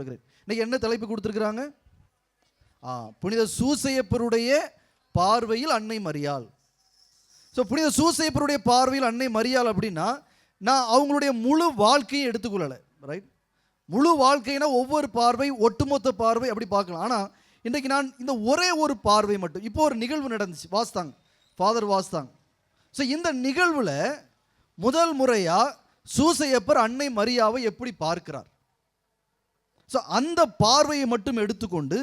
இன்னைக்கு என்ன தலைப்பு கொடுத்துருக்குறாங்க? புனித சூசையப்பருடைய பார்வையில் அன்னை மரியாள். ஸோ புனித சூசையப்பருடைய பார்வையில் அன்னை மரியாள் அப்படின்னா நான் அவங்களுடைய முழு வாழ்க்கையை எடுத்துக்கொள்ளலை, ரைட்? முழு வாழ்க்கைனா ஒவ்வொரு பார்வை, ஒட்டுமொத்த பார்வை அப்படி பார்க்கலாம். ஆனால் இன்றைக்கு நான் இந்த ஒரே ஒரு பார்வை மட்டும், இப்போ ஒரு நிகழ்வு நடந்துச்சு, வாஸ்தாங்க, ஃபாதர் வாஸ்தாங்க. ஸோ இந்த நிகழ்வில் முதல் முறையாக சூசையப்பர் அன்னை மரியாவை எப்படி பார்க்கிறார், ஸோ அந்த பார்வையை மட்டும் எடுத்துக்கொண்டு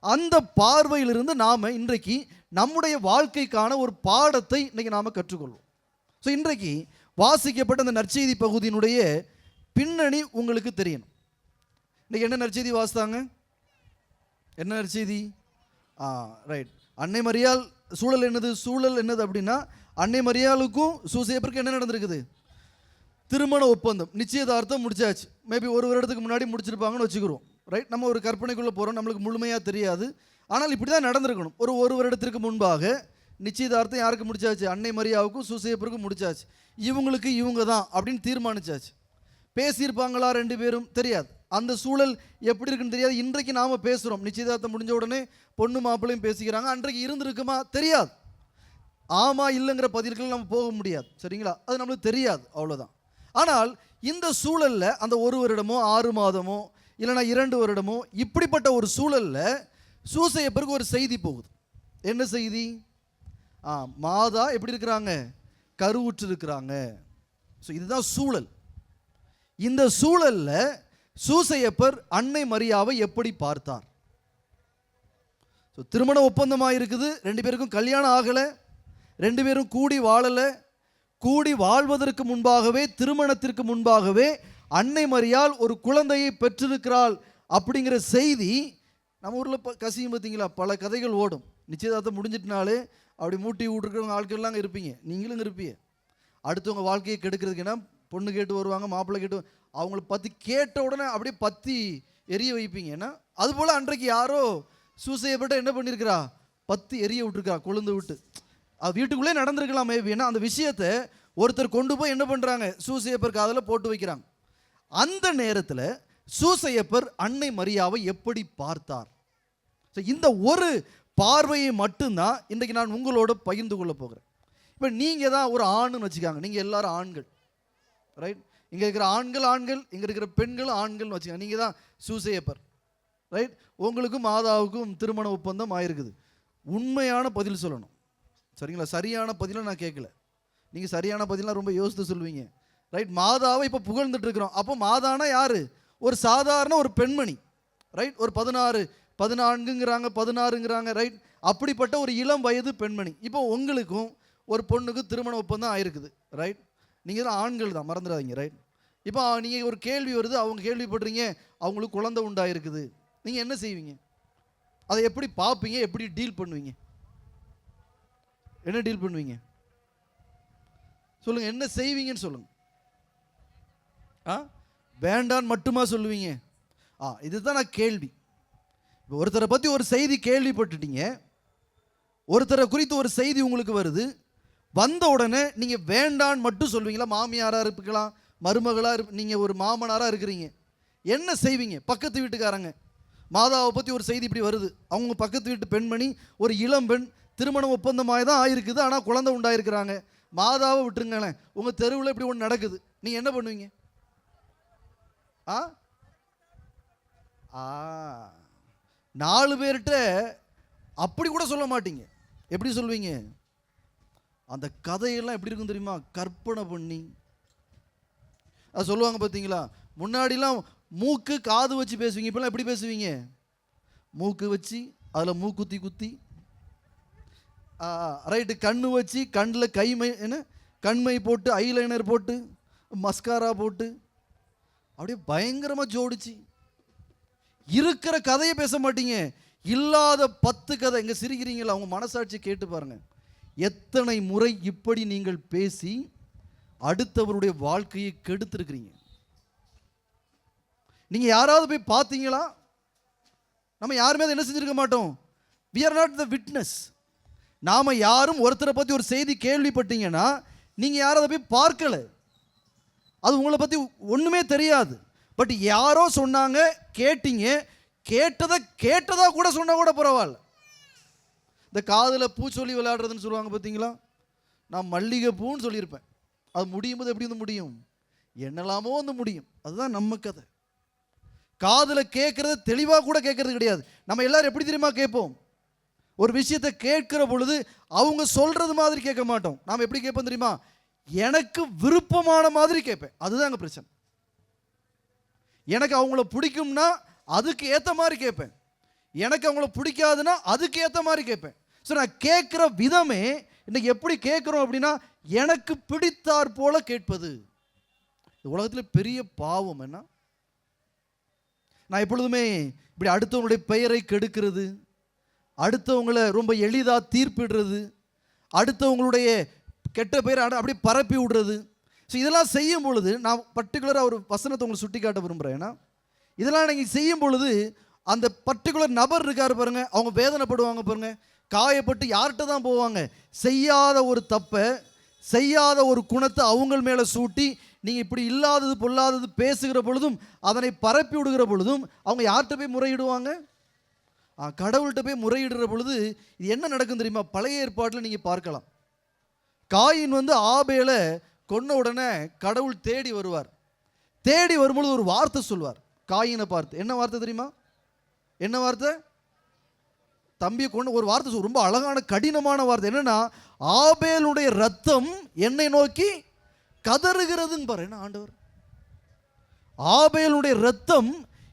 அந்த பார்வையிலிருந்து நாம் இன்றைக்கு நம்முடைய வாழ்க்கைக்கான ஒரு பாடத்தை இன்றைக்கி நாம் கற்றுக்கொள்வோம். ஸோ இன்றைக்கு வாசிக்கப்பட்ட அந்த நற்செய்தி பகுதியினுடைய பின்னணி உங்களுக்கு தெரியணும். இன்றைக்கி என்ன நற்செய்தி வாசித்தாங்க? என்ன நற்செய்தி? ரைட். அன்னை மரியாள் சூழல் என்னது? சூழல் என்னது அப்படின்னா அன்னை மரியாளுக்கும் சூசையப்பருக்கும் என்ன நடந்திருக்குது? திருமண ஒப்பந்தம், நிச்சயதார்த்தம் முடிச்சாச்சு. மேபி ஒரு வருடத்துக்கு முன்னாடி முடிச்சிருப்பாங்கன்னு வச்சுக்கிறோம், ரைட்? நம்ம ஒரு கற்பனைக்குள்ளே போகிறோம், நம்மளுக்கு முழுமையாக தெரியாது. ஆனால் இப்படி தான் நடந்திருக்கணும். ஒரு வருடத்திற்கு முன்பாக நிச்சயதார்த்தம் யாருக்கு முடிச்சாச்சு? அன்னை மரியாவுக்கும் சூசையப்பருக்கும் முடிச்சாச்சு. இவங்களுக்கு இவங்க தான் அப்படின்னு தீர்மானிச்சாச்சு. பேசியிருப்பாங்களா ரெண்டு பேரும்? தெரியாது. அந்த சூழல் எப்படி இருக்குன்னு தெரியாது. இன்றைக்கு நாம் பேசுகிறோம், நிச்சயதார்த்தம் முடிஞ்ச உடனே பொண்ணு மாப்பிள்ளையும் பேசிக்கிறாங்க. அன்றைக்கு இருந்திருக்குமா? தெரியாது. ஆமாம் இல்லைங்கிற பதில்கள் நம்ம போக முடியாது, சரிங்களா? அது நம்மளுக்கு தெரியாது, அவ்வளோதான். ஆனால் இந்த சூழலில் அந்த 1 வருடமோ 6 மாதமோ இல்லைனா 2 வருடமோ இப்படிப்பட்ட ஒரு சூழலில் சூசையப்பருக்கு ஒரு செய்தி போகுது. என்ன செய்தி? மாதா எப்படி இருக்கிறாங்க? கருவுற்று இருக்கிறாங்க. ஸோ இதுதான் சூழல். இந்த சூழலில் சூசையப்பர் அன்னை மரியாவை எப்படி பார்த்தார்? ஸோ திருமண ஒப்பந்தமாக இருக்குது, 2 பேருக்கும் கல்யாணம் ஆகலை, 2 பேரும் கூடி வாழலை. கூடி வாழ்வதற்கு முன்பாகவே, திருமணத்திற்கு முன்பாகவே அன்னை மரியாள் ஒரு குழந்தையை பெற்றிருக்கிறாள் அப்படிங்கிற செய்தி நம்ம ஊரில் கசியும் பார்த்தீங்களா? பல கதைகள் ஓடும். நிச்சயதார்த்தம் முடிஞ்சிட்டுனாலே அப்படி மூட்டி விட்டுருக்கிறவங்க ஆட்கள்லாம் இருப்பீங்க, நீங்களும் இருப்பீங்க. அடுத்தவங்க வாழ்க்கையை கெடுக்கிறதுக்கு என்ன பொண்ணு கேட்டு வருவாங்க, மாப்பிள்ளை கேட்டு, அவங்கள பற்றி கேட்ட உடனே அப்படியே பற்றி எரிய வைப்பீங்க. ஏன்னா அதுபோல் அன்றைக்கு யாரோ சூசையப்பட்ட என்ன பண்ணியிருக்கிறா? பற்றி எரிய விட்டுருக்கா, கொழுந்து விட்டு. அது வீட்டுக்குள்ளே நடந்திருக்கலாம் மேபி. ஏன்னா அந்த விஷயத்தை ஒருத்தர் கொண்டு போய் என்ன பண்ணுறாங்க? சூசையப்பர் காதில் போட்டு வைக்கிறாங்க. அந்த நேரத்தில் சூசையப்பர் அன்னை மரியாவை எப்படி பார்த்தார்? ஸோ இந்த ஒரு பார்வையை மட்டும்தான் இன்றைக்கு நான் உங்களோட பகிர்ந்து கொள்ள போகிறேன். இப்போ நீங்கள் தான் ஒரு ஆணுன்னு வச்சுக்காங்க, நீங்கள் எல்லாரும் ஆண்கள், ரைட்? இங்கே இருக்கிற ஆண்கள், இங்கே இருக்கிற பெண்கள் ஆண்கள்னு வச்சுக்காங்க. நீங்கள் தான் சூசையப்பர், ரைட்? உங்களுக்கும் மாதாவுக்கும் திருமண ஒப்பந்தம் ஆயிருக்குது. உண்மையான பதில் சொல்லணும், சரிங்களா? சரியான பதிலாக நான் கேட்கல. நீங்கள் சரியான பதிலாக ரொம்ப யோசித்து சொல்லுவீங்க, ரைட்? மாதாவை இப்போ புகழ்ந்துட்டு இருக்கிறோம். அப்போ மாதானா யார்? ஒரு சாதாரண ஒரு பெண்மணி, ரைட்? ஒரு 14ங்கிறாங்க, 16ங்கிறாங்க, ரைட்? அப்படிப்பட்ட ஒரு இளம் வயது பெண்மணி. இப்போ உங்களுக்கும் ஒரு பொண்ணுக்கும் திருமண ஒப்பந்தம் ஆயிருக்குது, ரைட்? நீங்கள் தான் ஆண்கள் தான், மறந்துடாதீங்க, ரைட்? இப்போ நீங்கள் ஒரு கேள்வி வருது, அவங்க கேள்விப்படுறீங்க, அவங்களுக்கு குழந்தை உண்டாயிருக்குது. நீங்கள் என்ன செய்வீங்க? அதை எப்படி பார்ப்பீங்க? எப்படி டீல் பண்ணுவீங்க? என்ன டீல் பண்ணுவீங்க? சொல்லுங்க, என்ன செய்வீங்கன்னு சொல்லுங்க. வேண்டான்னு மட்டுமா சொல்லுவீங்க? இதுதான் நான் கேள்வி. இப்போ ஒருத்தரை பற்றி ஒரு செய்தி கேள்விப்பட்டுட்டீங்க, ஒருத்தரை குறித்து ஒரு செய்தி உங்களுக்கு வருது, வந்த உடனே நீங்கள் வேண்டான்னு மட்டும் சொல்லுவீங்களா? மாமியாராக இருக்கலாம், மருமகளாக நீங்கள் ஒரு மாமனாராக இருக்கிறீங்க, என்ன செய்வீங்க? பக்கத்து வீட்டுக்காரங்க மாதாவை பற்றி ஒரு செய்தி இப்படி வருது, அவங்க பக்கத்து வீட்டு பெண்மணி ஒரு இளம்பெண் திருமண ஒப்பந்தமாக தான் ஆயிருக்குது, ஆனால் குழந்தை உண்டாயிருக்கிறாங்க. மாதாவை விட்டுருங்களேன், உங்கள் தெருவில் இப்படி ஒன்று நடக்குது, நீங்கள் என்ன பண்ணுவீங்க? 4 பேர்கிட்ட அப்படி கூட சொல்ல மாட்டீங்க. எப்படி சொல்வீங்க? அந்த கதையெல்லாம் எப்படி இருக்கும் தெரியுமா? கற்பனை பண்ணி அது சொல்லுவாங்க பார்த்தீங்களா? முன்னாடிலாம் மூக்கு காது வச்சு பேசுவீங்க, இப்போலாம் எப்படி பேசுவீங்க? மூக்கு வச்சு அதில் மூக்குத்தி குத்தி, ரைட்டு, கண்ணு வச்சு கண்ணில் கண்மை போட்டு, ஐலைனர் போட்டு, மஸ்காரா போட்டு, அப்படியே பயங்கரமாக ஜோடிச்சு இருக்கிற கதையை பேச மாட்டீங்க. இல்லாத 10 கதை. இங்கே சிரிக்கிறீங்களா? அவங்க மனசாட்சி கேட்டு பாருங்க. எத்தனை முறை இப்படி நீங்கள் பேசி அடுத்தவருடைய வாழ்க்கையை கெடுத்திருக்கிறீங்க? நீங்கள் யாராவது போய் பார்த்தீங்களா? நம்ம யாருமே அதை என்ன செஞ்சிருக்க மாட்டோம். we are not the witness. நாம் யாரும் ஒருத்தரை பற்றி ஒரு செய்தி கேள்விப்பட்டீங்கன்னா நீங்கள் யாரும் அதை போய் பார்க்கலை, அது உங்களை பற்றி ஒன்றுமே தெரியாது. பட் யாரோ சொன்னாங்க, கேட்டீங்க, கேட்டதா கூட சொன்னா கூட பரவாயில்ல. இந்த காதில் பூ சொல்லி விளையாடுறதுன்னு சொல்லுவாங்க பார்த்தீங்களா? நான் மல்லிகை பூன்னு சொல்லியிருப்பேன். அது முடியும் போது எப்படி வந்து முடியும்? என்னெல்லாமோ வந்து முடியும். அதுதான் நம்ம கதை. காதில் கேட்கறது தெளிவாக கூட கேட்கறது கிடையாது. நம்ம எல்லாரும் எப்படி தெரியுமா கேட்போம்? ஒரு விஷயத்தை கேட்கிற பொழுது அவங்க சொல்றது மாதிரி கேட்க மாட்டோம். நாம் எப்படி கேட்போம் தெரியுமா? எனக்கு விருப்பமான மாதிரி கேட்பேன். அதுதான் அங்கே பிரச்சனை. எனக்கு அவங்கள பிடிக்கும்னா அதுக்கு ஏற்ற மாதிரி கேட்பேன். எனக்கு அவங்கள பிடிக்காதுன்னா அதுக்கு ஏற்ற மாதிரி கேட்பேன். ஸோ நான் கேட்குற விதமே இன்னைக்கு எப்படி கேட்குறோம் அப்படின்னா, எனக்கு பிடித்தார் போல கேட்பது. உலகத்தில் பெரிய பாவம் என்ன? நான் எப்பொழுதுமே இப்படி அடுத்தவங்களுடைய பெயரை கெடுக்கிறது, அடுத்தவங்களை ரொம்ப எளிதாக தீர்ப்பிடுறது, அடுத்தவங்களுடைய கெட்ட பெயரை அப்படி பரப்பி விடுறது. ஸோ இதெல்லாம் செய்யும் பொழுது நான் பர்டிகுலராக ஒரு வசனத்தை உங்களுக்கு சுட்டி காட்ட விரும்புகிறேன். ஏன்னா இதெல்லாம் நீங்கள் செய்யும் பொழுது அந்த பர்டிகுலர் நபர் இருக்கார் பாருங்க, அவங்க வேதனைப்படுவாங்க பாருங்க, காயப்பட்டு யார்கிட்ட தான் போவாங்க? செய்யாத ஒரு தப்பை, செய்யாத ஒரு குணத்தை அவங்க மேலே சூட்டி நீங்கள் இப்படி இல்லாதது பொல்லாதது பேசுகிற பொழுதும் அதனை பரப்பி விடுகிற பொழுதும் அவங்க யார்கிட்ட போய் முறையிடுவாங்க? கடவுள்கிட்ட போய் முறையிடுற பொழுது இது என்ன நடக்கும் தெரியுமா? பழைய ஏற்பாட்டில் நீங்கள் பார்க்கலாம். காயின் வந்து ஆபேலை கொன்ன உடனே கடவுள் தேடி வருவார். தேடி வரும்பொழுது ஒரு வார்த்தை சொல்வார் காயினை பார்த்து. என்ன வார்த்தை தெரியுமா? என்ன வார்த்தை? தம்பியை கொண்டு ஒரு வார்த்தை ரொம்ப அழகான கடினமான வார்த்தை. என்னன்னா, ஆபேலுடைய ரத்தம் என்னை நோக்கி கதறுகிறதுன்னு பாரு. என்ன ஆண்டவர்? ஆபேலுடைய ரத்தம்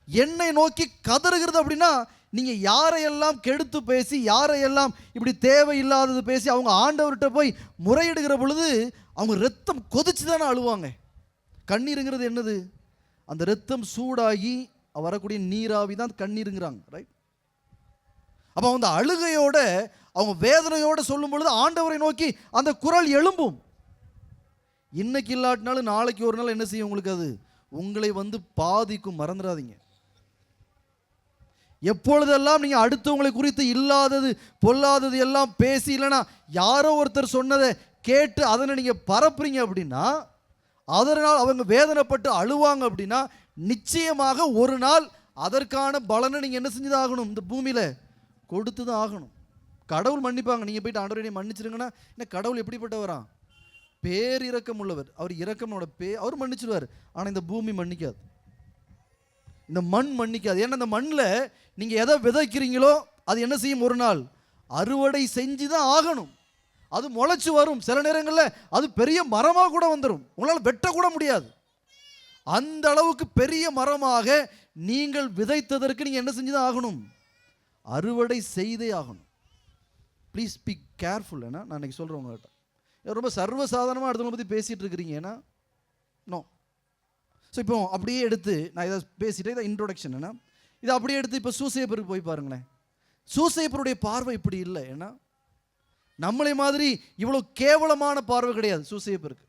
என்னை நோக்கி கதறுகிறது அப்படின்னா, நீங்க யாரையெல்லாம் கெடுத்து பேசி, யாரையெல்லாம் இப்படி தேவையில்லாதது பேசி அவங்க ஆண்டவர்கிட்ட போய் முறையிடுகிற பொழுது அவங்க ரத்தம் கொதிச்சு தானே அழுவாங்க. கண்ணீருங்கிறது என்னது? அந்த ரத்தம் சூடாகி வரக்கூடிய நீராவி தான் கண்ணீருங்கிறாங்க, ரைட்? அப்போ அந்த அழுகையோட அவங்க வேதனையோட சொல்லும் பொழுது ஆண்டவரை நோக்கி அந்த குரல் எழும்பும். இன்னைக்கு இல்லாட்டினாலும் நாளைக்கு ஒரு நாள் என்ன செய்யும் உங்களுக்கு? அது உங்களை வந்து பாதிக்கும். மறந்துடாதீங்க. எப்பொழுதெல்லாம் நீங்கள் அடுத்தவங்களை குறித்து இல்லாதது பொல்லாதது எல்லாம் பேசி, இல்லைனா யாரோ ஒருத்தர் சொன்னதை கேட்டு அதனை நீங்கள் பரப்புறீங்க அப்படின்னா, அதனால் அவங்க வேதனைப்பட்டு அழுவாங்க அப்படின்னா, நிச்சயமாக ஒரு நாள் அதற்கான பலனை நீங்கள் என்ன செஞ்சுதான் ஆகணும்? இந்த பூமியில் கொடுத்து தான் ஆகணும். கடவுள் மன்னிப்பாங்க. நீங்கள் போயிட்டு ஆண்டவரை மன்னிச்சிருங்கன்னா, என்ன கடவுள் எப்படிப்பட்டவரா? பேரிரக்கம் உள்ளவர். அவர் இரக்கமோட அவர் மன்னிச்சிடுவார். ஆனால் இந்த பூமி மன்னிக்காது, இந்த மண் மன்னிக்காது. ஏன்னா இந்த மண்ணில் நீங்கள் எதை விதைக்கிறீங்களோ அது என்ன செய்யும்? ஒரு நாள் அறுவடை செஞ்சு தான் ஆகணும். அது முளைச்சி வரும். சில நேரங்களில் அது பெரிய மரமாக கூட வந்துடும். உங்களால் வெட்டக்கூட முடியாது. அந்த அளவுக்கு பெரிய மரமாக நீங்கள் விதைத்ததற்கு நீங்கள் என்ன செஞ்சு தான் ஆகணும்? அறுவடை செய்தே ஆகணும். Please be careful. ஏன்னா நான் இன்னைக்கு சொல்கிறேன் உங்கள்கிட்ட, ரொம்ப சர்வசாதாரணமாக அடுத்தவங்களை பற்றி பேசிகிட்டு இருக்கிறீங்க. ஏன்னா நோ. ஸோ இப்போ அப்படியே எடுத்து நான் இதை பேசிட்டேன். இதை இன்ட்ரோடக்ஷன். ஏன்னா இதை அப்படியே எடுத்து இப்போ சூசையப்பருக்கு போய் பாருங்களேன். சூசையப்பருடைய பார்வை இப்படி இல்லை. ஏன்னா நம்மளை மாதிரி இவ்வளோ கேவலமான பார்வை கிடையாது சூசையப்பருக்கு.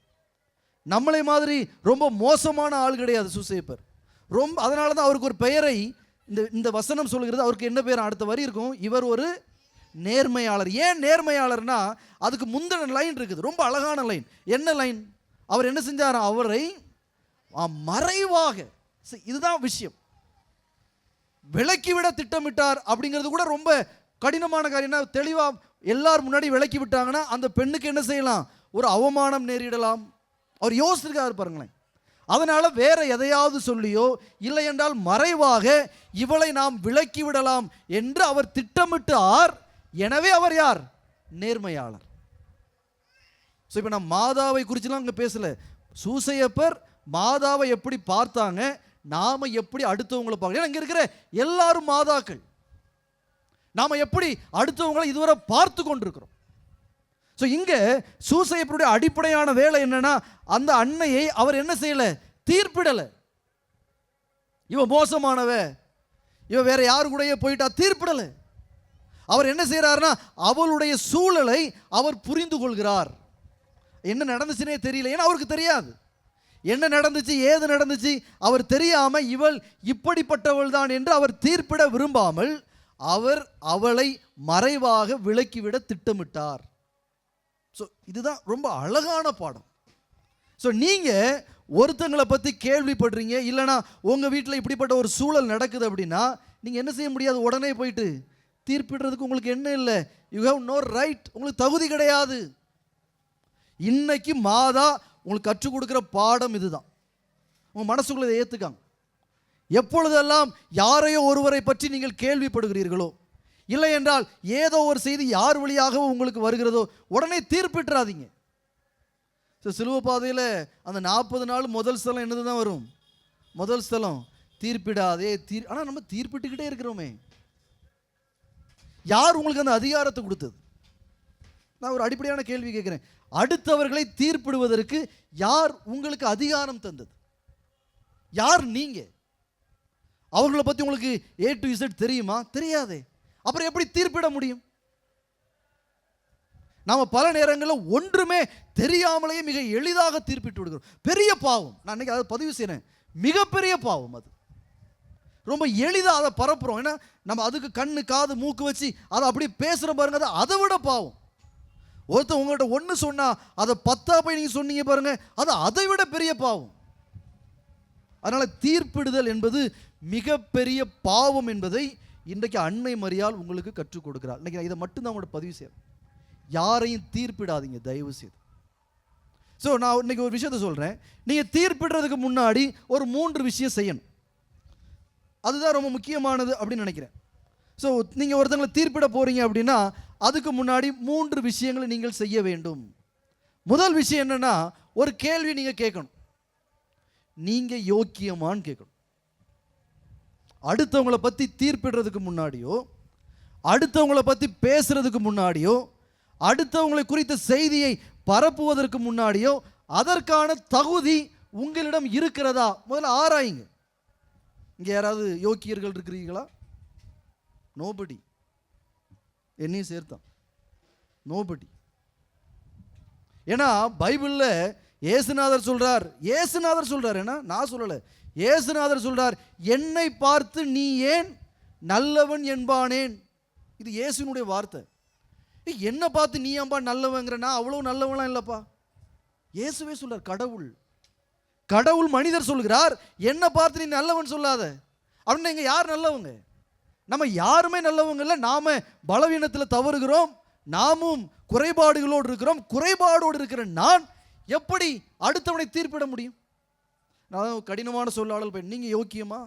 நம்மளை மாதிரி ரொம்ப மோசமான ஆள் கிடையாது சூசையப்பர். ரொம்ப அதனால தான் அவருக்கு ஒரு பெயரை இந்த வசனம் சொல்கிறது. அவருக்கு என்ன பேர்? அடுத்த வரி இருக்கும், இவர் ஒரு நேர்மையாளர். ஏன் நேர்மையாளர்னா அதுக்கு முந்தின லைன் இருக்குது, ரொம்ப அழகான லைன். என்ன லைன்? அவர் என்ன செஞ்சார்? அவரை மறைவாக, இதுதான் விஷயம், விலக்கிவிட திட்டமிட்டார். அப்படிங்கிறது கூட ரொம்ப கடினமான காரியம். தெளிவாக எல்லாரும் முன்னாடி விலக்கி விட்டாங்கன்னா அந்த பெண்ணுக்கு என்ன செய்யலாம்? ஒரு அவமானம் நேரிடலாம். அவர் யோசிச்சிருக்காரு பாருங்களேன். அதனால வேற எதையாவது சொல்லியோ இல்லை என்றால் மறைவாக இவளை நாம் விலக்கி விடலாம் என்று அவர் திட்டமிட்டார். எனவே அவர் யார்? நேர்மையாளர். ஸோ இப்போ நான் மாதாவை குறிச்சுலாம் அங்கே பேசல. சூசையப்பர் மாதாவை எப்படி பார்த்தாங்க, நாம எப்படி அடுத்தவங்களை பார்க்க. இங்கே இருக்கிற எல்லாரும் மாதாக்கள். நாம எப்படி அடுத்தவங்களை இதுவரை பார்த்து கொண்டிருக்கிறோம். ஸோ இங்கே சூசையப்பருடைய அடிப்படையான வேலை என்னன்னா, அந்த அன்னையை அவர் என்ன செய்யலை? தீர்ப்பிடலை. இவ மோசமானவ, இவ வேற யாரு கூடயே போயிட்டா, தீர்ப்பிடலை. அவர் என்ன செய்யறாருன்னா, அவளுடைய சூழலை அவர் புரிந்து கொள்கிறார். என்ன நடந்துச்சுன்னே தெரியல. ஏன்னா அவருக்கு தெரியாது என்ன நடந்துச்சு, ஏது நடந்துச்சு. அவர் தெரியாம இவள் இப்படிப்பட்டவள் தான் என்று அவர் தீர்ப்பிட விரும்பாமல் அவர் அவளை மறைவாக விலக்கிவிட திட்டமிட்டார். ஸோ இதுதான் ரொம்ப அழகான பாடம். ஸோ நீங்கள் ஒருத்தங்களை பற்றி கேள்விப்படுறீங்க, இல்லைனா உங்கள் வீட்டில் இப்படிப்பட்ட ஒரு சூழல் நடக்குது அப்படின்னா நீங்கள் என்ன செய்ய முடியாது, உடனே போயிட்டு தீர்ப்பிடுறதுக்கு உங்களுக்கு என்ன இல்லை, யூ ஹேவ் நோ ரைட், உங்களுக்கு தகுதி கிடையாது. இன்னைக்கு மாதா உங்களுக்கு கற்றுக் கொடுக்குற பாடம் இதுதான். உங்கள் மனசுக்குள்ள இதை ஏற்றுக்காங்க. எப்பொழுதெல்லாம் யாரையோ ஒருவரை பற்றி நீங்கள் கேள்விப்படுகிறீர்களோ, இல்லை என்றால் ஏதோ ஒரு செய்தி யார் வழியாகவோ உங்களுக்கு வருகிறதோ, உடனே தீர்ப்பிட்டுறாதீங்க. சிலுவை பாதையில் அந்த 40 நாள் முதல் ஸ்தலம் என்னது தான் வரும்? முதல் ஸ்தலம் தீர்ப்பிடாதே. ஆனால் நம்ம தீர்ப்பிட்டுக்கிட்டே இருக்கிறோமே. யார் உங்களுக்கு அந்த அதிகாரத்தை கொடுத்தது? நான் ஒரு அடிப்படையான கேள்வி கேட்குறேன். அடுத்தவர்களை தீர்ப்பிடுவதற்கு யார் உங்களுக்கு அதிகாரம் தந்தது? யார் நீங்க? அவர்களை பற்றி உங்களுக்கு A to Z தெரியுமா? தெரியாதே. அப்புறம் எப்படி தீர்ப்பிட முடியும்? நாம் பல நேரங்களில் ஒன்றுமே தெரியாமலேயே மிக எளிதாக தீர்ப்பிட்டு விடுகிறோம். பெரிய பாவம். நான் இன்னைக்கு அதை பதிவு செய்கிறேன். மிகப்பெரிய பாவம் அது. ரொம்ப எளிதாக அதை பரப்புகிறோம். ஏன்னா நம்ம அதுக்கு கண்ணு காது மூக்கு வச்சு அதை அப்படி பேசுகிற பாருங்க, அது அதை விட பாவம். ஒருத்தர் உங்கள்கிட்ட ஒன்று சொன்னால் அதை 10 போய் நீங்கள் சொன்னீங்க பாருங்க, அது அதை விட பெரிய பாவம். அதனால் தீர்ப்பிடுதல் என்பது மிகப்பெரிய பாவம் என்பதை இன்றைக்கு அன்னை மரியாள் உங்களுக்கு கற்றுக் கொடுக்கிறார். இன்னைக்கு நான் இதை மட்டும்தான் உங்களோட பதிவு செய்கிறேன். யாரையும் தீர்ப்பிடாதீங்க தயவு செய்து. ஸோ நான் இன்னைக்கு ஒரு விஷயத்த சொல்கிறேன். நீங்கள் தீர்ப்பிடுறதுக்கு முன்னாடி ஒரு 3 விஷயம் செய்யணும். அதுதான் ரொம்ப முக்கியமானது அப்படின்னு நினைக்கிறேன். ஸோ நீங்கள் ஒருத்தங்களை தீர்ப்பிட போகிறீங்க அப்படின்னா அதுக்கு முன்னாடி 3 விஷயங்களை நீங்கள் செய்ய வேண்டும். முதல் விஷயம் என்னென்னா, ஒரு கேள்வி நீங்கள் கேட்கணும். நீங்கள் யோக்கியமான்னு கேட்கணும். அடுத்தவங்களை பற்றி தீர்ப்பிடுறதுக்கு முன்னாடியோ, அடுத்தவங்களை பற்றி பேசுறதுக்கு முன்னாடியோ, அடுத்தவங்களை குறித்த செய்தியை பரப்புவதற்கு முன்னாடியோ அதற்கான தகுதி உங்களிடம் இருக்கிறதா முதல்ல ஆராயுங்க. இங்கே யாராவது யோக்கியர்கள் இருக்கிறீங்களா? நோபடி. என்னையும் சேர்த்தான் நோபடி. ஏன்னா பைபிளில் இயேசுநாதர் சொல்றார், ஏன்னா நான் சொல்லலை, இயேசுநாதர் சொல்றார், என்னை பார்த்து நீ ஏன் நல்லவன் என்பானேன். இது இயேசுனுடைய வார்த்தை. என்ன பார்த்து நீ ஏன்பா நல்லவங்கிற? நான் அவ்வளவு நல்லவன்லாம் இல்லைப்பா. இயேசுவே சொல்றார். கடவுள் மனிதர் சொல்கிறார், என்னை பார்த்து நீ நல்லவன் சொல்லாத. அப்படின்னா இங்கே யார் நல்லவங்க? நம்ம யாருமே நல்லவங்க இல்லை. நாம பலவீனத்தில் தவறுகிறோம், நாமும் குறைபாடுகளோடு இருக்கிறோம். குறைபாடோடு இருக்கிற நான் எப்படி அடுத்தவனை தீர்ப்பிட முடியும்? நான் கடினமான சொல்லாடல் போய் நீங்கள் யோக்கியமா?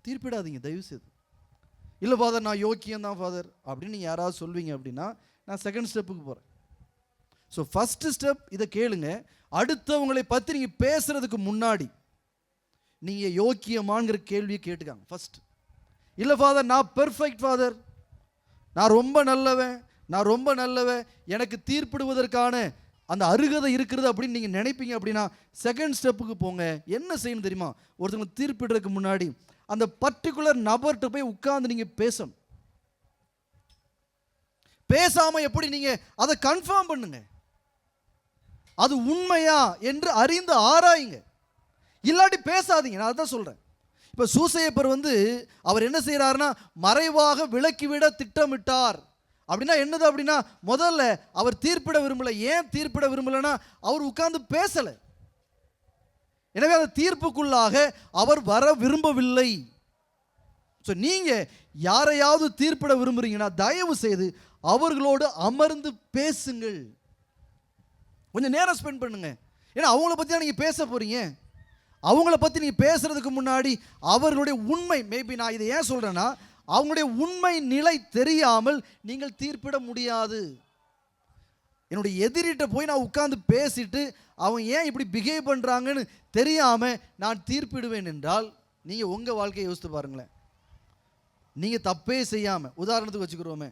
தீர்ப்பிடாதீங்க தயவு செய்து. இல்லை ஃபாதர் நான் யோக்கியம்தான் ஃபாதர் அப்படின்னு நீங்கள் யாராவது சொல்வீங்க அப்படின்னா நான் செகண்ட் ஸ்டெப்புக்கு போகிறேன். ஸோ ஃபஸ்ட்டு ஸ்டெப் இதை கேளுங்க. அடுத்தவங்களை பற்றி நீங்கள் பேசுகிறதுக்கு முன்னாடி நீங்கள் யோக்கியமாங்கிற கேள்வியை கேட்டுக்காங்க ஃபஸ்ட். இல்லை ஃபாதர் நான் பெர்ஃபெக்ட் ஃபாதர், நான் ரொம்ப நல்லவன், எனக்கு தீர்ப்பிடுவதற்கான அந்த அருகதை இருக்கிறது அப்படின்னு நீங்கள் நினைப்பீங்க அப்படின்னா செகண்ட் ஸ்டெப்புக்கு போங்க. என்ன செய்யணும் தெரியுமா? ஒருத்தவங்க தீர்ப்பிடுறதுக்கு முன்னாடி அந்த பர்டிகுலர் நபர்கிட்ட போய் உட்கார்ந்து நீங்கள் பேசணும். பேசாமல் எப்படி நீங்கள் அதை கன்ஃபார்ம் பண்ணுங்க, அது உண்மையா என்று அறிந்து ஆராயுங்க. இல்லாட்டி பேசாதீங்க. நான் அதான் சொல்கிறேன். இப்போ சூசையப்பர் அவர் என்ன செய்கிறாருன்னா மறைவாக விலக்கிவிட திட்டமிட்டார். அப்படின்னா என்னது அப்படின்னா, முதல்ல அவர் தீர்ப்பிட விரும்பலை. ஏன் தீர்ப்பிட விரும்பலைன்னா அவர் உட்கார்ந்து பேசலை. எனவே அந்த தீர்ப்புக்குள்ளாக அவர் வர விரும்பவில்லை. ஸோ நீங்கள் யாரையாவது தீர்ப்பிட விரும்புகிறீங்கன்னா தயவு செய்து அவர்களோடு அமர்ந்து பேசுங்கள். கொஞ்சம் நேரம் ஸ்பெண்ட் பண்ணுங்க. ஏன்னா அவங்கள பற்றி தான் நீங்கள் பேச போகிறீங்க. அவங்கள பற்றி நீங்கள் பேசுகிறதுக்கு முன்னாடி அவர்களுடைய உண்மை, மேபி நான் இதை ஏன் சொல்கிறேன்னா, அவங்களுடைய உண்மை நிலை தெரியாமல் நீங்கள் தீர்ப்பிட முடியாது. என்னுடைய எதிரிட்ட போய் நான் உட்கார்ந்து பேசிட்டு அவங்க ஏன் இப்படி பிஹேவ் பண்ணுறாங்கன்னு தெரியாமல் நான் தீர்ப்பிடுவேன் என்றால் நீங்கள் உங்கள் வாழ்க்கையை யோசித்து பாருங்களேன். நீங்கள் தப்பே செய்யாமல், உதாரணத்துக்கு வச்சுக்கிறோமே,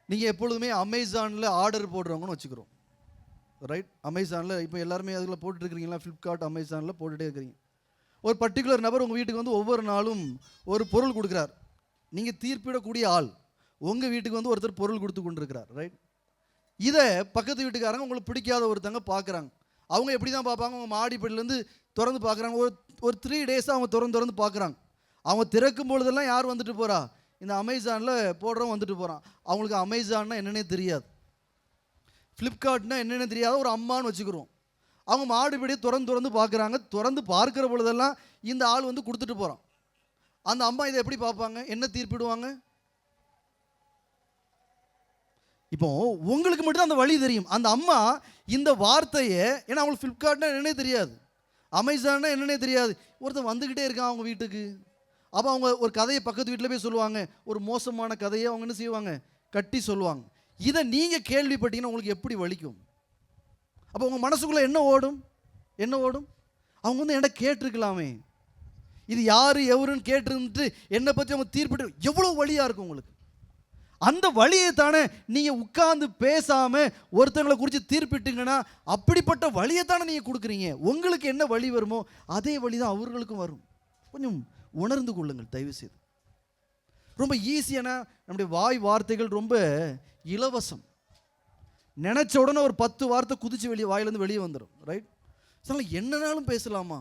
நீங்கள் எப்பொழுதுமே அமேசானில் ஆர்டர் போடுறவங்கன்னு வச்சுக்கிறோம், ரைட்? அமேசானில் இப்போ எல்லாருமே அதில் போட்டுருக்கிறீங்களா? ஃப்ளிப்கார்ட், அமேசானில் போட்டுகிட்டே இருக்கிறீங்க. ஒரு பர்டிகுலர் நபர் உங்கள் வீட்டுக்கு ஒவ்வொரு நாளும் ஒரு பொருள் கொடுக்குறார். நீங்கள் தீர்ப்பிடக்கூடிய ஆள். உங்கள் வீட்டுக்கு ஒருத்தர் பொருள் கொடுத்து கொண்டிருக்கிறார், ரைட்? இதை பக்கத்து வீட்டுக்காரங்க உங்களுக்கு பிடிக்காத ஒருத்தங்க பார்க்குறாங்க. அவங்க எப்படி தான் பார்ப்பாங்க? அவங்க மாடிப்படியிலேருந்து திறந்து பார்க்குறாங்க. ஒரு 3 டேஸாக அவங்க திறந்து பார்க்குறாங்க. அவங்க திறக்கும் பொழுதெல்லாம் யார் வந்துட்டு போகிறா? இந்த அமேசானில் போடுறவங்க வந்துட்டு போகிறான். அவங்களுக்கு அமேசான்னா என்னன்னே தெரியாது, ஃப்ளிப்கார்ட்னா என்னென்னு தெரியாத ஒரு அம்மான்னு வச்சுக்கிறோம். அவங்க மாடுபடியை திறந்து பார்க்குறாங்க. திறந்து பார்க்குற பொழுதெல்லாம் இந்த ஆள் வந்து கொடுத்துட்டு போகிறான். அந்த அம்மா இதை எப்படி பார்ப்பாங்க? என்ன தீர்ப்பிடுவாங்க? இப்போ உங்களுக்கு மட்டும் அந்த வழி தெரியும். அந்த அம்மா இந்த வார்த்தையை, ஏன்னா அவங்களுக்கு ஃப்ளிப்கார்ட்னா என்னன்னே தெரியாது, அமேசான்னா என்னன்னே தெரியாது. ஒருத்தர் வந்துக்கிட்டே இருக்கான் அவங்க வீட்டுக்கு. அப்போ அவங்க ஒரு கதையை பக்கத்து வீட்டில் போய் சொல்லுவாங்க. ஒரு மோசமான கதையை அவங்க என்ன செய்வாங்க? கட்டி சொல்லுவாங்க. இதை நீங்கள் கேள்விப்பட்டீங்கன்னா உங்களுக்கு எப்படி வலிக்கும்? அப்போ உங்கள் மனசுக்குள்ளே என்ன ஓடும்? அவங்க வந்து என்கிட்ட கேட்டிருக்கலாமே, இது யார் எவருன்னு கேட்டிருந்துட்டு என்னை பற்றி அவங்க தீர்ப்பிட்டு எவ்வளோ வழியாக இருக்கும் உங்களுக்கு. அந்த வழியை தானே நீங்கள் உட்கார்ந்து பேசாமல் ஒருத்தங்களை குறித்து தீர்ப்பிட்டீங்கன்னா அப்படிப்பட்ட வழியை தானே நீங்கள் கொடுக்குறீங்க. உங்களுக்கு என்ன வழி வருமோ அதே வழி தான் அவர்களுக்கும் வரும். கொஞ்சம் உணர்ந்து கொள்ளுங்கள் தயவு செய்து. ரொம்ப ஈஸியான நம்முடைய வார்த்தைகள் ரொம்ப இலவசம். நினச்ச உடனே ஒரு 10 வார்த்தை குதிச்சு வாயிலேருந்து வெளியே வந்துடும். ரைட்? சார் என்னன்னாலும் பேசலாமா?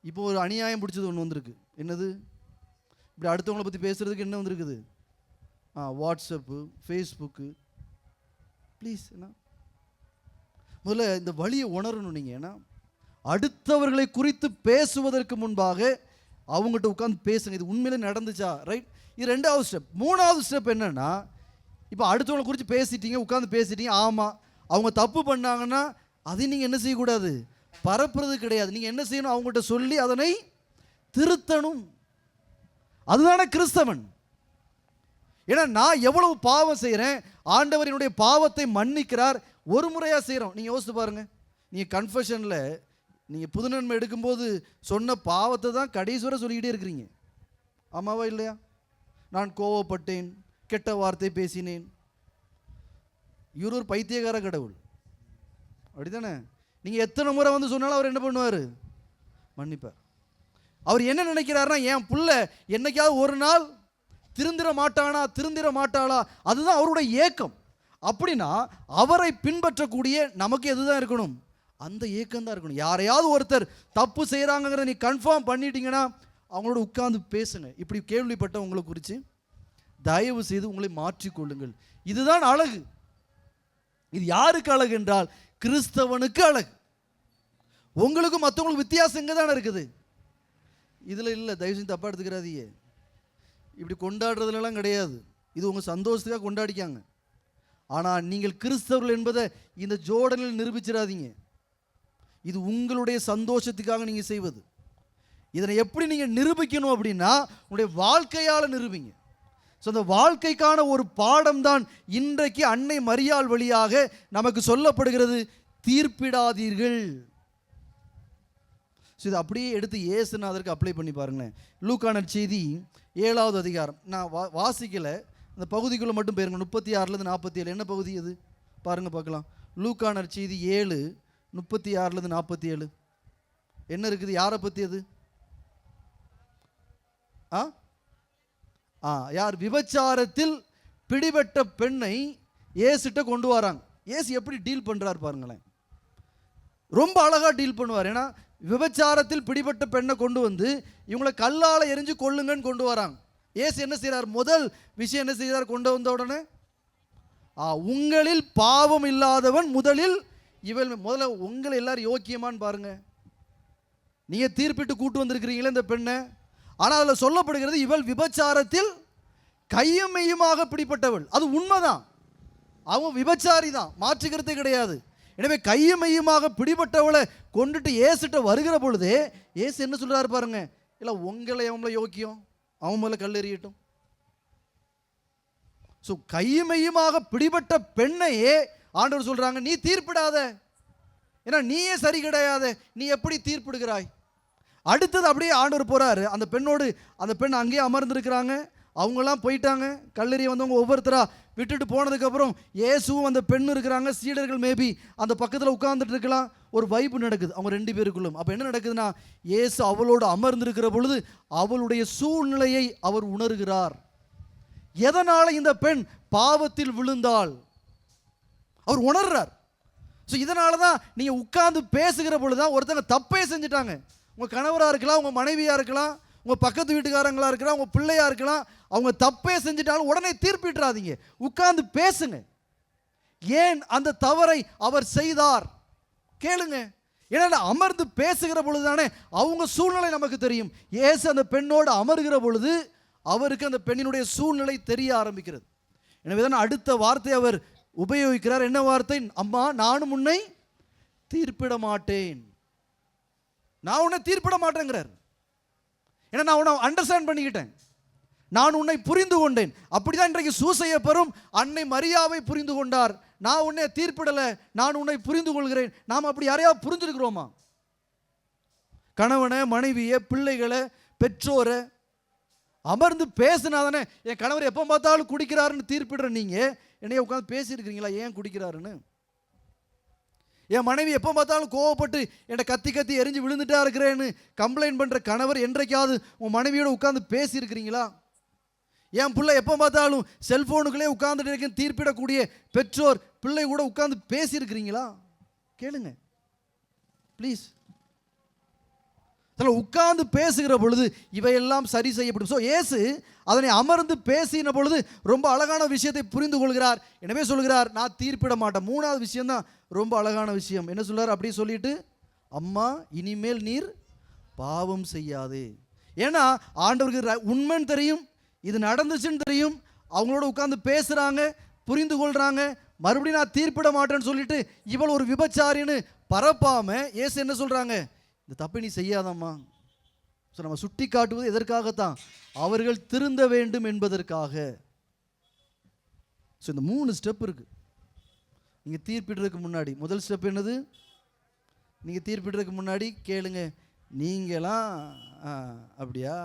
இப்போ ஒரு அநியாயம் பிடிச்சது ஒன்று வந்திருக்கு. என்னது? இப்படி அடுத்தவங்களை பற்றி பேசுகிறதுக்கு என்ன வந்திருக்குது? WhatsApp, Facebook. ப்ளீஸ், என்ன முதல்ல இந்த வழியை உணரணும் நீங்கள். ஏன்னா அடுத்தவர்களை குறித்து பேசுவதற்கு முன்பாக அவங்ககிட்ட உட்காந்து பேசுங்க. இது உண்மையிலே நடந்துச்சா? ரைட்? இது 2வது ஸ்டெப். 3வது ஸ்டெப் என்னன்னா, இப்போ அடுத்தவங்களை குறித்து பேசிட்டீங்க, உட்காந்து பேசிட்டீங்க. ஆமாம், அவங்க தப்பு பண்ணாங்கன்னா அதை நீங்கள் என்ன செய்யக்கூடாது? பரப்புறது கிடையாது. நீங்கள் என்ன செய்யணும்? அவங்ககிட்ட சொல்லி அதனை திருத்தணும். அதுதானே கிறிஸ்தவன். ஏன்னா நான் எவ்வளவு பாவம் செய்கிறேன், ஆண்டவர் என்னுடைய பாவத்தை மன்னிக்கிறார். ஒரு முறையாக செய்கிறோம். நீங்கள் யோசித்து பாருங்கள். நீங்கள் கன்ஃபெஷனில் நீங்கள் புது நன்மை எடுக்கும்போது சொன்ன பாவத்தை தான் கடைசி வரை சொல்லிக்கிட்டே இருக்கிறீங்க. ஆமாவா இல்லையா? நான் கோவப்பட்டேன், கெட்ட வார்த்தை பேசினேன். இவர் ஒரு பைத்தியக்கார கடவுள், அப்படித்தானே? நீங்கள் எத்தனை முறை வந்து சொன்னாலும் அவர் என்ன பண்ணுவார்? மன்னிப்பார். அவர் என்ன நினைக்கிறாருன்னா, என் புள்ள என்னைக்காவது ஒரு நாள் திருந்திர மாட்டாளா? அதுதான் அவருடைய ஏக்கம். அப்படின்னா அவரை பின்பற்றக்கூடிய நமக்கு எதுதான் இருக்கணும்? அந்த ஏக்கம் தான் இருக்கணும். யாரையாவது ஒருத்தர் தப்பு செய்கிறாங்கிறத நீ கன்ஃபார்ம் பண்ணிட்டீங்கன்னா அவங்களோட உட்கார்ந்து பேசுங்க. இப்படி கேள்விப்பட்ட உங்களை குறித்து தயவு செய்து உங்களை மாற்றிக்கொள்ளுங்கள். இதுதான் அழகு. இது யாருக்கு அழகு என்றால் கிறிஸ்தவனுக்கு அழகு. உங்களுக்கும் மற்றவங்களுக்கு வித்தியாசம் இங்கே தானே இருக்குது. இதில் இல்லை. தயவு செஞ்சு தப்பாக எடுத்துக்கிறாதீங்க. இப்படி கொண்டாடுறதுலாம் கிடையாது. இது உங்கள் சந்தோஷத்துக்காக கொண்டாடிக்காங்க. ஆனால் நீங்கள் கிறிஸ்தவர்கள் என்பதை இந்த ஜோர்டனில் நிரூபிச்சிடாதீங்க. இது உங்களுடைய சந்தோஷத்துக்காக நீங்கள் செய்வது. இதனை எப்படி நீங்கள் நிரூபிக்கணும் அப்படின்னா உங்களுடைய வாழ்க்கையால் நிரூபிங்க. ஸோ அந்த வாழ்க்கைக்கான ஒரு பாடம் தான் இன்றைக்கு அன்னை மரியாள் வழியாக நமக்கு சொல்லப்படுகிறது. தீர்ப்பிடாதீர்கள். ஸோ இதை அப்படியே எடுத்து இயேசுநாதருக்கு அப்ளை பண்ணி பாருங்களேன். லூக்கா நற்செய்தி 7வது அதிகாரம். நான் வாசிக்கலை, அந்த பகுதிக்குள்ளே மட்டும் போயிருங்க. 36லேருந்து 47. என்ன பகுதி அது பாருங்கள் பார்க்கலாம். லூக்கா நற்செய்தி 7:36லேருந்து 47 என்ன இருக்குது? யாரை பற்றி அது? யார்? விபச்சாரத்தில் பிடிபட்ட பெண்ணை இயேசுட்ட கொண்டு வராங்க. இயேசு எப்படி டீல் பண்ணுறார் பாருங்களேன். ரொம்ப அழகாக டீல் பண்ணுவார். ஏன்னா விபச்சாரத்தில் பிடிபட்ட பெண்ணை கொண்டு வந்து இவங்களை கல்லால் எரிஞ்சு கொள்ளுங்கன்னு கொண்டு வராங்க. இயேசு என்ன செய்கிறார்? முதல் விஷயம் என்ன செய்கிறார்? கொண்டு வந்த உடனே உங்களில் பாவம் இல்லாதவன் முதலில் முதல்ல உங்களை எல்லாரும் யோக்கியமான்னு பாருங்க. நீங்கள் தீர்ப்பிட்டு கூட்டு வந்திருக்கிறீங்களே இந்த பெண்ணை. ஆனால் அதில் சொல்லப்படுகிறது இவள் விபச்சாரத்தில் கையும் மெய்யுமாக பிடிப்பட்டவள். அது உண்மைதான், அவன் விபச்சாரி தான், மாற்றுக்கிறதே கிடையாது. எனவே கையும் மெய்யுமாக பிடிபட்டவளை கொண்டுட்டு ஏசுட்ட வருகிற பொழுதே ஏசு என்ன சொல்றாரு பாருங்க. இல்லை உங்களை அவங்கள யோக்கியம், அவன் மேலே கல் எறியட்டும். ஸோ கையும் மெய்யுமாக பிடிபட்ட பெண்ணையே ஆண்டவர் சொல்றாங்க, நீ தீர்ப்பிடாத, ஏன்னா நீயே சரி கிடையாது, நீ எப்படி தீர்ப்பிடுகிறாய்? அடுத்தது அப்படியே ஆண்டவர் போறாரு. அந்த பெண்ணோடு, அந்த பெண் அங்கேயே அமர்ந்திருக்கிறாங்க. அவங்கெல்லாம் போயிட்டாங்க. கல்லெறிய வந்தவங்க ஒவ்வொருத்தரா விட்டுட்டு போனதுக்கப்புறம் இயேசுவும் அந்த பெண் இருக்கிறாங்க. சீடர்கள் மேபி அந்த பக்கத்தில் உட்கார்ந்துட்டு இருக்கலாம். ஒரு வைப்பு நடக்குது அவங்க 2 பேருக்குள்ளும். அப்போ என்ன நடக்குதுன்னா, இயேசு அவளோடு அமர்ந்திருக்கிற பொழுது அவளுடைய சூழ்நிலையை அவர் உணர்கிறார். எதனால் இந்த பெண் பாவத்தில் விழுந்தாள் அவர் உணர்றார். ஸோ இதனால தான் நீங்கள் உட்கார்ந்து பேசுகிற பொழுதுதான் ஒருத்தங்க தப்பே செஞ்சுட்டாங்க. உங்கள் கணவராக இருக்கலாம், உங்கள் மனைவியாக இருக்கலாம், உங்கள் பக்கத்து வீட்டுக்காரங்களாக இருக்கலாம், உங்கள் பிள்ளையாக இருக்கலாம். அவங்க தப்பே செஞ்சுட்டாலும் உடனே தீர்ப்பிட்டுறாதீங்க, உட்கார்ந்து பேசுங்க. ஏன் அந்த தவறை அவர் செய்தார் கேளுங்க. ஏன்னா அமர்ந்து பேசுகிற பொழுது தானே அவங்க சூழ்நிலை நமக்கு தெரியும். இயேசு அந்த பெண்ணோடு அமர்கிற பொழுது அவருக்கு அந்த பெண்ணினுடைய சூழ்நிலை தெரிய ஆரம்பிக்கிறது. எனவே தான் அடுத்த வார்த்தை அவர் உபயோகிக்கிறார். என்ன வார்த்தை? அம்மா, நானும் உன்னை தீர்ப்பிட மாட்டேன். நான் உன்னை தீர்ப்பிட மாட்டேங்கிறார். ஏன்னா நான் உன்னை அண்டர்ஸ்டாண்ட் பண்ணிக்கிட்டேன், நான் உன்னை புரிந்து கொண்டேன். அப்படிதான் இன்றைக்கு சூசையப்பரும் அன்னை மரியாவை புரிந்து கொண்டார். நான் உன்னை தீர்ப்பிடலை, நான் உன்னை புரிந்து கொள்கிறேன். நாம் அப்படி யாரையாவது புரிஞ்சிருக்கிறோமா? கணவனை, மனைவியை, பிள்ளைகளை, பெற்றோரை அமர்ந்து பேசினாதானே. என் கணவர் எப்போ பார்த்தாலும் குடிக்கிறாருன்னு தீர்ப்பிடுற நீங்கள் என்னைய உட்காந்து பேசியிருக்கிறீங்களா ஏன் குடிக்கிறாருன்னு? என் மனைவி எப்போ பார்த்தாலும் கோவப்பட்டு என்னை கத்தி கத்தி எரிஞ்சு விழுந்துட்டா இருக்கிறேன்னு கம்ப்ளைண்ட் பண்ணுற கணவர் என்றைக்காவது உன் மனைவியோடு உட்காந்து பேசியிருக்கிறீங்களா? என் பிள்ளை எப்போ பார்த்தாலும் செல்ஃபோனுக்குள்ளே உட்காந்துட்டு இருக்கேன் தீர்ப்பிடக்கூடிய பெற்றோர் பிள்ளை கூட உட்காந்து பேசியிருக்கிறீங்களா? கேளுங்க ப்ளீஸ். அதில் உட்கார்ந்து பேசுகிற பொழுது இவையெல்லாம் சரி செய்யப்படும். ஸோ இயேசு அதனை அமர்ந்து பேசின பொழுது ரொம்ப அழகான விஷயத்தை புரிந்து கொள்கிறார். எனவே சொல்கிறார், நான் தீர்ப்பிட மாட்டேன். மூணாவது விஷயம்தான் ரொம்ப அழகான விஷயம். என்ன சொல்றார்? அப்படி சொல்லிட்டு, அம்மா, இனிமேல் நீர் பாவம் செய்யாதே. ஏன்னா ஆண்டவருக்கு உண்மைன்னு தெரியும், இது நடந்துச்சுன்னு தெரியும். அவங்களோட உட்கார்ந்து பேசுகிறாங்க, புரிந்து கொள்கிறாங்க. மறுபடியும் நான் தீர்ப்பிட மாட்டேன்னு சொல்லிட்டு இவள் ஒரு விபச்சாரின்னு பரப்பாம இயேசு என்ன சொல்கிறாங்க? இந்த தப்பை நீ செய்யாதம்மா. ஸோ நம்ம சுட்டி காட்டுவது எதற்காகத்தான்? அவர்கள் திருந்த வேண்டும் என்பதற்காக. ஸோ இந்த 3 ஸ்டெப் இருக்கு. நீங்கள் தீர்ப்பிடுறதுக்கு முன்னாடி முதல் ஸ்டெப் என்னது? நீங்கள் தீர்ப்பிடுறதுக்கு முன்னாடி கேளுங்க, நீங்களாம் அப்படியா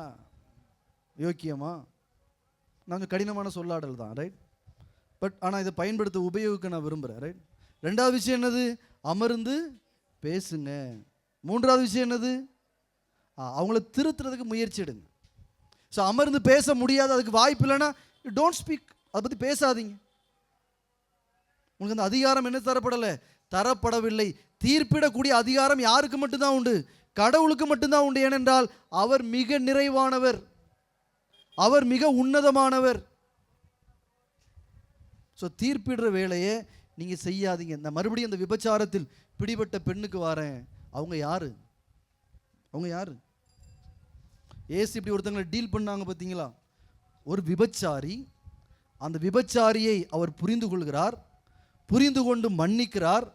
யோக்கியமா? நாங்கள் கடினமான சொல்லாடல் தான், ரைட்? பட் ஆனால் இதை பயன்படுத்த உபயோகிக்க நான் விரும்புகிறேன், ரைட்? ரெண்டாவது விஷயம் என்னது? அமர்ந்து பேசுங்க. மூன்றாவது விஷயம் என்னது? அவங்கள திருத்துறதுக்கு முயற்சி எடுங்க. ஸோ அமர்ந்து பேச முடியாது, அதுக்கு வாய்ப்பு இல்லைன்னா டோன்ட் ஸ்பீக், அதை பற்றி பேசாதீங்க. உங்களுக்கு அந்த அதிகாரம் என்ன தரப்படலை? தரப்படவில்லை. தீர்ப்பிடக்கூடிய அதிகாரம் யாருக்கு மட்டும்தான் உண்டு? கடவுளுக்கு மட்டும்தான் உண்டு. ஏனென்றால் அவர் மிக நிறைவானவர், அவர் மிக உன்னதமானவர். ஸோ தீர்ப்பிடுற வேலையை நீங்கள் செய்யாதீங்க. இந்த மறுபடியும் அந்த விபச்சாரத்தில் பிடிபட்ட பெண்ணுக்கு வரேன். அவங்க யாரு? அவங்க யாரு? ஏசு இப்படி ஒருத்தங்களை டீல் பண்ணாங்க பார்த்தீங்களா? ஒரு விபச்சாரி, அந்த விபச்சாரியை அவர் புரிந்து கொள்கிறார், புரிந்து கொண்டு மன்னிக்கிறார்.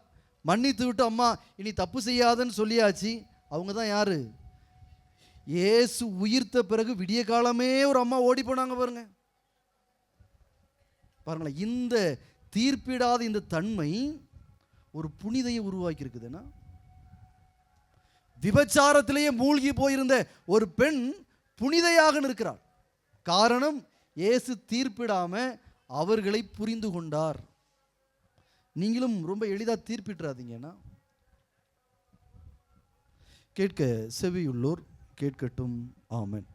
மன்னித்து விட்டு அம்மா இனி தப்பு செய்யாதன்னு சொல்லியாச்சு. அவங்க தான் யாரு? ஏசு உயிர்த்த பிறகு விடிய காலமே ஒரு அம்மா ஓடி போனாங்க பாருங்க. பாருங்களேன், இந்த தீர்ப்பிடாத இந்த தன்மை ஒரு புனிதையை உருவாக்கி இருக்குதுன்னா, விபச்சாரத்திலேயே மூழ்கி போயிருந்த ஒரு பெண் புனிதையாக இருக்கிறார். காரணம், இயேசு தீர்ப்பிடாம அவர்களை புரிந்து கொண்டார். நீங்களும் ரொம்ப எளிதாக தீர்ப்பிட்டுறாதீங்கன்னா. கேட்க செவியுள்ளோர் கேட்கட்டும். ஆமென்.